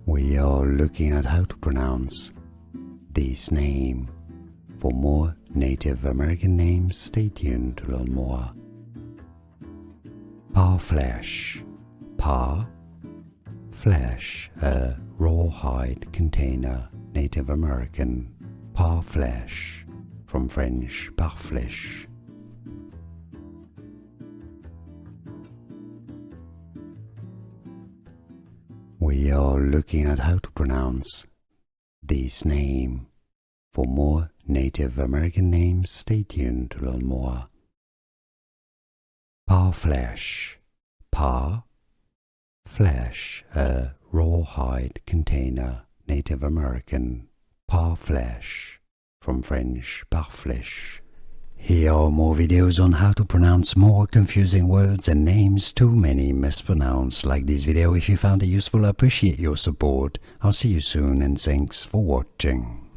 We are looking at how to pronounce this name. For more Native American names, stay tuned to learn more. Parfleche. Parfleche, a rawhide container. Native American. Parfleche, from French parfleche. We are looking at how to pronounce this name. For more Native American names, stay tuned to learn more. Parfleche. Parfleche, a rawhide container. Native American. Parfleche, from French parfleche. Here are more videos on how to pronounce more confusing words and names too many mispronounced. Like this video if you found it useful. I appreciate your support. I'll see you soon and thanks for watching.